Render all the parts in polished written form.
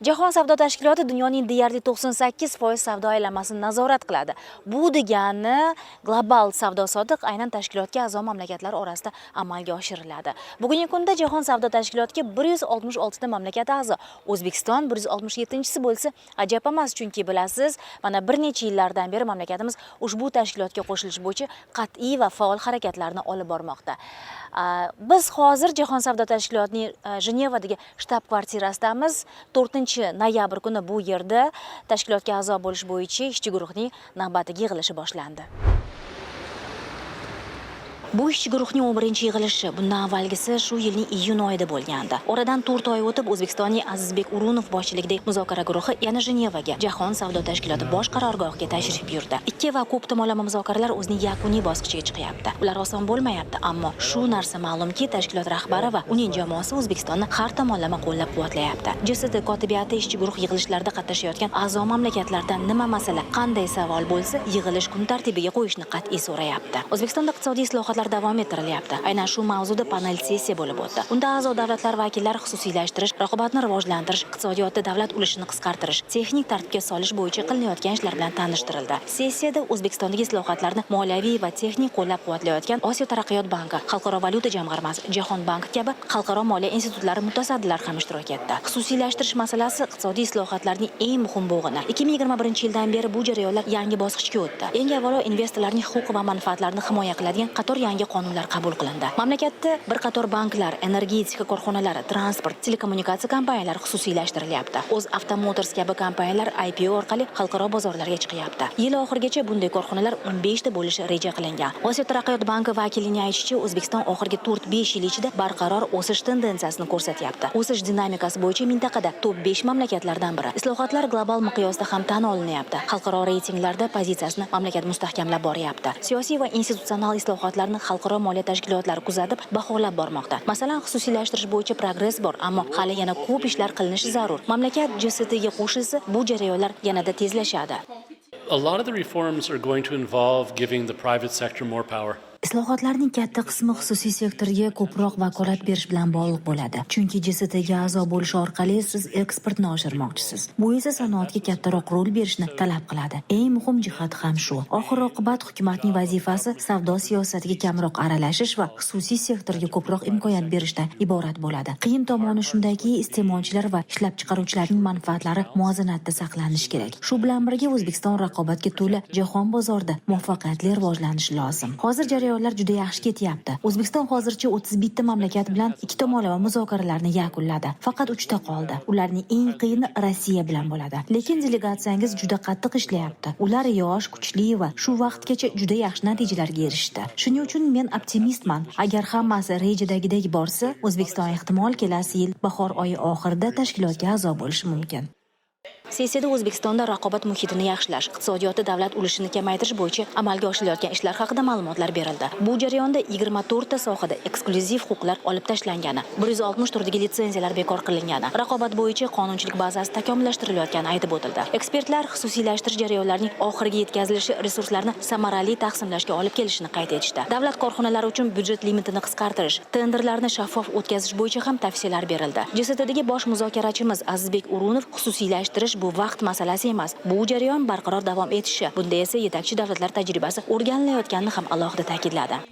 Jahon savdo tashkiloti dunyoning deyarli 98% savdo aylanmasini nazorat qiladi. Bu degani global savdo sodiq aynan tashkilotga a'zo mamlakatlar orasida amalga oshiriladi. Bugungi kunda Jahon savdo tashkilotiga 166 ta mamlakat a'zo. O'zbekiston 167-si bo'lsa, ajab emas, chunki bilasiz, mana bir necha yillardan beri mamlakatimiz ushbu tashkilotga qo'shilish bo'yicha qat'iy va faol harakatlarni olib bormoqda. Biz hozir Jahon savdo tashkilotining Jenevadagi shtab-kvartirasidamiz. 4-noyabr kuni bu yerda tashkilotga a'zo bo'lish bo'yicha ishchi guruhning navbatdagi yig'ilishi boshlandi. Bu ishchi guruhning 11-yig'ilishi, bundan avvalgisi shu yilning iyun oyida bo'lgandi. Oradan 4 oy o'tib O'zbekistonning Azizbek Urunov boshchiligidagi muzokara guruhi yana Jenevaga, Jahon savdo tashkiloti bosh qarorgohiga tashrif buyurdi. Ikki va ko'p tomonlama muzokaralar o'zining yakuniy bosqichiga chiqyapti. Ular oson bo'lmayapti, ammo shu narsa ma'lumki, tashkilot rahbari va uning jamoasi O'zbekistonni har tomonlama qo'llab-quvvatlayapti. JST kotibiyati ishchi guruh yig'ilishlarida qatnashayotgan a'zo mamlakatlardan nima masala, qanday savol bo'lsa, yig'ilish kun tartibiga qo'yishni qat'iy so'rayapti. O'zbekistonda iqtisodiy islohotlar davom ettirilyapti. Aynan shu mavzuda panel sessiya bo'lib o'tdi. Unda a'zo davlatlar vakillari xususiylashtirish, raqobatni rivojlantirish, iqtisodiyotda davlat ulushini qisqartirish, texnik tartibga solish bo'yicha qilinayotgan ishlar bilan tanishtirildi. Sessiyada O'zbekistondagi islohotlarni moliyaviy va texnik qo'llab-quvvatlayotgan Osiyo taraqqiyot banki, Xalqaro valyuta jamg'armasi, Jahon banki kabi xalqaro moliya institutlari mutasaddilari ham ishtirok etdi. Xususiylashtirish masalasi iqtisodiy islohotlarning eng muhim bo'g'ini. 2021-yildan beri bu jarayonlar yangi bosqichga o'tdi. Eng avvalo investorlarning huquq va manfaatlarini himoya qiladigan qator yangi qonunlar qabul qilindi. Mamlakatda bir qator banklar, energetika korxonalari, transport, telekommunikatsiya kompaniyalari xususiylashtirilyapti. O'zavto Motors kabi kompaniyalar IPO orqali xalqaro bozorlarga chiqyapti. Yil oxirigacha bunday korxonalar 15 ta bo'lishi reja qilingan. Osiyo taraqqiyot banki vakilining aytishicha, O'zbekiston oxirgi 4-5 yil ichida barqaror o'sish tendensiyasini ko'rsatyapti. O'sish dinamikasi bo'yicha mintaqada top 5 mamlakatlardan biri. Islohotlar global miqyosda ham tan olinyapti. Xalqaro reytinglarda pozitsiyasini mamlakat mustahkamlab boryapti. Siyosiy va institutsional islohotlarni xalqaro moliya tashkilotlari kuzatib, baholab bormoqda. Masalan, xususiylashtirish bo'yicha progress bor, ammo hali yana ko'p ishlar qilinishi zarur. Mamlakat JSTga qo'shilsa, bu jarayonlar yanada tezlashadi. A lot of the reforms are going to involve giving the private sector more power. Islohotlarning katta qismi xususiy sektorga ko'proq vakolat berish bilan bog'liq bo'ladi. Chunki JSTga a'zo bo'lish orqali siz eksportni oshirmoqchisiz. Bu esa sanoatga kattaroq rol berishni talab qiladi. Eng muhim jihat ham shu. Oxir-oqibat hukumatning vazifasi savdo siyosatiga kamroq aralashish va xususiy sektorga ko'proq imkoniyat berishdan iborat bo'ladi. Qiyin tomoni shundaki, iste'molchilar va ishlab chiqaruvchilarning manfaatlari muvozanatda saqlanishi kerak. Shu bilan birga O'zbekiston raqobatga to'la jahon bozorida muvaffaqiyatli rivojlanishi lozim. Hozir jarayonlar juda yaxshi ketyapti. O'zbekiston hozircha 31 ta mamlakat bilan ikki tomonlama muzokaralarni yakunladi. Faqat 3 ta qoldi. Ularning eng qiyini Rossiya bilan bo'ladi. Lekin delegatsiyangiz juda qattiq ishlayapti. Ular yosh, kuchli va shu vaqtgacha juda yaxshi natijalarga erishdi. Shuning uchun men optimistman. Agar hammasi rejadagidek borsa, O'zbekiston ehtimol kelasi yil bahor oyi oxirida tashkilotga a'zo bo'lishi mumkin. Sessiyada O'zbekistonda raqobat muhitini yaxshilash, iqtisodiyotda davlat ulushini kamaytirish bo'yicha amalga oshirilayotgan ishlar haqida ma'lumotlar berildi. Bu jarayonda 24 ta sohada eksklyuziv huquqlar olib tashlangani, 160 turdagi litsenziyalar bekor qilingani, raqobat bo'yicha qonunchilik bazasi takomillashtirilayotgani aytib o'tildi. Ekspertlar xususiylashtirish jarayonlarining oxiriga yetkazilishi resurslarni samarali taqsimlashga olib kelishini qayd etishdi. Davlat korxonalari uchun byudjet limitini qisqartirish, tenderlarni shaffof o'tkazish bo'yicha ham tavsiyalar berildi. JSTdagi bosh muzokarachimiz Azizbek Urunov xususiylashtirish bu vaqt masalasi emas. Bu jarayon barqaror davom etishi. Bunda esa yetakchi davlatlar tajribasi o'rganilayotganini ham alohida ta'kidladi.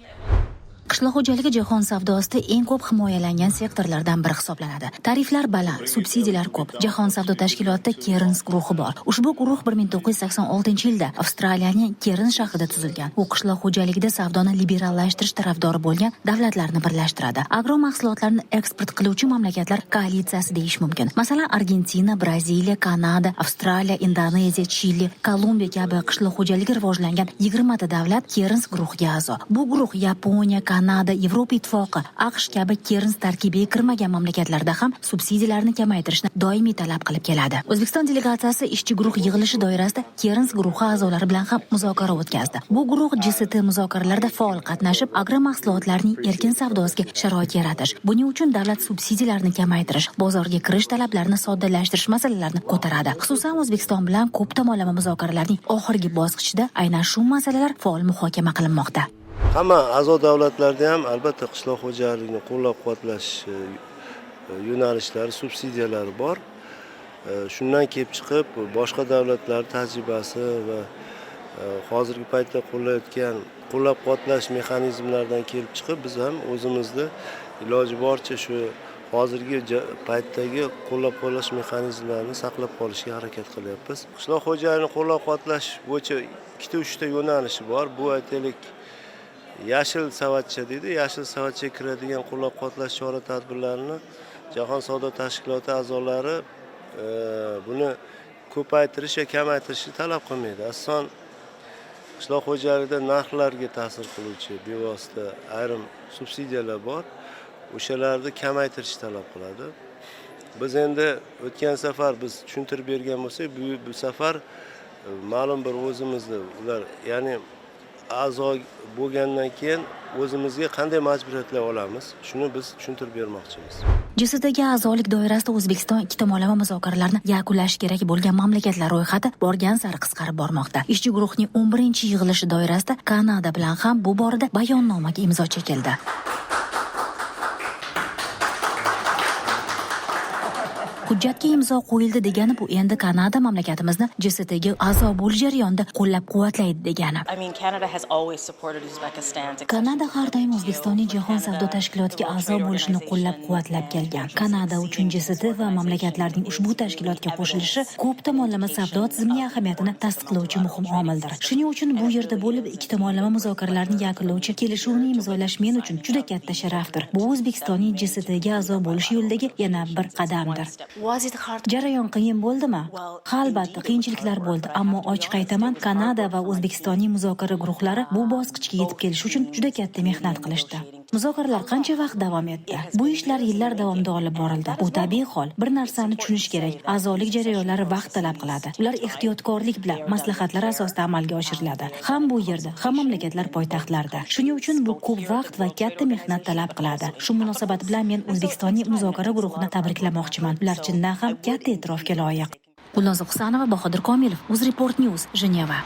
Qishloq xo'jaligi jahon savdosida eng ko'p himoyalangan sektorlardan biri hisoblanadi. Tariflar baland, subsidiyalar ko'p. Jahon savdo tashkilotida Cairns guruhi bor. Ushbu guruh 1986-yilda Avstraliyaning Cairns shahrida tuzilgan. U qishloq xo'jaligida savdoni liberallashtirish tarafdori bo'lgan davlatlarni birlashtiradi. Agro mahsulotlarni eksport qiluvchi mamlakatlar koalitsiyasi deyish mumkin. Masalan, Argentina, Braziliya, Kanada, Avstraliya, Indoneziya, Chili, Kolumbiya kabi qishloq xo'jaligi rivojlangan 20 ta davlat Cairns guruhiga a'zo. Bu guruh Yaponiya, Kanada, Yevropa ittifoqi, AQSh kabi Cairns tarkibiga kirmagan mamlakatlarda ham subsidiyalarni kamaytirishni doimiy talab qilib keladi. O'zbekiston delegatsiyasi ishchi guruh yig'ilishi doirasida Cairns guruhi a'zolari bilan ham muzokara o'tkazdi. Bu guruh JST muzokaralarida faol qatnashib, agro mahsulotlarning erkin savdosiga sharoit yaratish, buning uchun davlat subsidiyalarini kamaytirish, bozorga kirish talablarini soddalashtirish masalalarini ko'taradi. Xususan, O'zbekiston bilan ko'p tomonlama muzokaralarning oxirgi bosqichida aynan shu masalalar faol muhokama qilinmoqda. Hamma a'zo davlatlarda ham albatta qishloq xo'jaligini qo'llab-quvvatlash yo'nalishlari, subsidiyalari bor. Shundan kelib chiqib boshqa davlatlar tajribasi va hozirgi paytda qo'llab-quvvatlash mexanizmlaridan kelib chiqib biz ham o'zimizni iloji boricha shu hozirgi paytdagi qo'llab-quvvatlash mexanizmlarini saqlab qolishga harakat qilyapmiz. Qishloq xo'jaligini qo'llab-quvvatlash bo'yicha 2-3 ta yo'nalishi bor. Bu aytaylik yashil savatcha deydi. Yashil savatchaga kiradigan qo'llab-quvvatlash chora-tadbirlarini Jahon savdo tashkiloti a'zolari buni ko'paytirish va kamaytirishni talab qilmaydi. Asosan qishloq xo'jaligida narxlarga ta'sir qiluvchi bevosita ayrim subsidiyalar bor. O'shalarni kamaytirishni talab qiladi. Biz endi o'tgan safar biz tushuntirib bergan bo'lsak, bu safar ma'lum bir o'zimizni ular, ya'ni a'zo bo'lgandan keyin o'zimizga qanday majburiyatlar olamiz, shuni biz tushuntirib bermoqchimiz. JSTga a'zolik doirasida O'zbekiston ikki tomonlama muzokaralarni yakunlashi kerak bo'lgan mamlakatlar ro'yxati borgan sari qisqarib bormoqda. Ishchi guruhning 11-yig'ilishi doirasida Kanada bilan ham bu borada bayonnomaga imzo chekildi. Hujjatga imzo qo'yildi degani bu endi Kanada mamlakatimizni JSTga a'zo bo'lish jarayonida qo'llab-quvvatlaydi degani. Kanada har doim O'zbekistonning Jahon savdo tashkilotiga a'zo bo'lishini qo'llab-quvvatlab kelgan. Kanada uchun JST va mamlakatlarning ushbu tashkilotga qo'shilishi ko'p tomonlama savdo tizimining ahamiyatini tasdiqlovchi muhim omildir. Shuning uchun bu yerda bo'lib ikki tomonlama muzokaralarni yakunlovchi kelishuvni imzolash men uchun juda katta sharafdir. Bu O'zbekistonning JSTga a'zo bo'lish yo'lidagi yana bir qadamdir. Jarayon qiyin bo'ldimi? Albatta, qiyinchiliklar bo'ldi, ammo ochiq aytaman, Kanada va O'zbekistonning muzokara guruhlari bu bosqichga yetib kelish uchun juda katta mehnat qilishdi. Muzokaralar qancha vaqt davom etdi? Bu ishlar yillar davomida olib borildi. Bu tabiiy hol. Bir narsani tushunish kerak. A'zolik jarayonlari vaqt talab qiladi. Ular ehtiyotkorlik bilan, maslahatlar asosida amalga oshiriladi. Ham bu yerda, ham mamlakatlar poytaxtlarida. Shuning uchun bu ko'p vaqt va katta mehnat talab qiladi. Shu munosabat bilan men O'zbekistonning muzokara guruhini tabriklamoqchiman. Ular chindan ham katta e'tirofga loyiq. Gulnoza Husanova, Bahodir Komilov, UzReport News, Jeneva.